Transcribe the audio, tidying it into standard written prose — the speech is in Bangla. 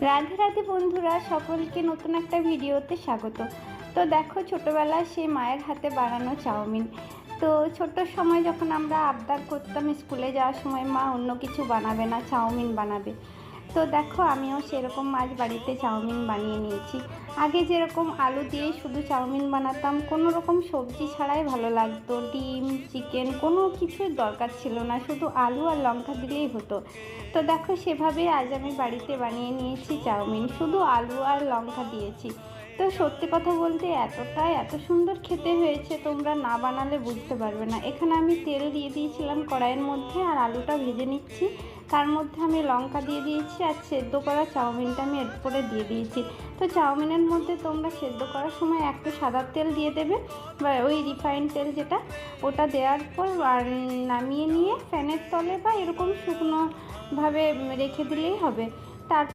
রাধে রাধে বন্ধুরা, সকলকে নতুন একটা ভিডিওতে স্বাগত। তো দেখো, ছোটোবেলায় সেই মায়ের হাতে বানানো চাউমিন। তো ছোট্ট সময় যখন আমরা আবদার করতাম স্কুলে যাওয়ার সময়, মা অন্য কিছু বানাবে না, চাউমিন বানাবে। তো দেখো, আমিও সেরকম আজ বাড়িতে চাউমিন বানিয়ে নিয়েছি। আগে যেরকম আলু দিয়ে শুধু চাউমিন বানাতাম, কোনো রকম সবজি ছাড়াই ভালো লাগতো, ডিম চিকেন কোনো কিছুর দরকার ছিল না, শুধু আলু আর লঙ্কা দিলেই হতো। তো দেখো, সেভাবে আজ আমি বাড়িতে বানিয়ে নিয়েছি চাউমিন, শুধু আলু আর লঙ্কা দিয়েছি। তো সত্যি কথা বলতে এত সুন্দর খেতে হয়েছে, তোমরা না বানালে বুঝতে পারবে না। এখানে আমি তেল দিয়ে দিয়েছিলাম কড়াইয়ের মধ্যে, আর আলুটা ভেজে নিচ্ছি। তার মধ্যে আমি লঙ্কা দিয়ে দিয়েছি, আর সেদ্ধ করা চাউমিনটা আমি এর উপরে দিয়ে দিয়েছি। তো চাউমিনের মধ্যে তোমরা সেদ্ধ করার সময় একটু সাদা তেল দিয়ে দেবে, বা ওই রিফাইন্ড তেল যেটা, ওটা দেওয়ার পর আর নামিয়ে নিয়ে ফ্যানের তলে বা এরকম শুকনোভাবে রেখে দিলেই হবে। তার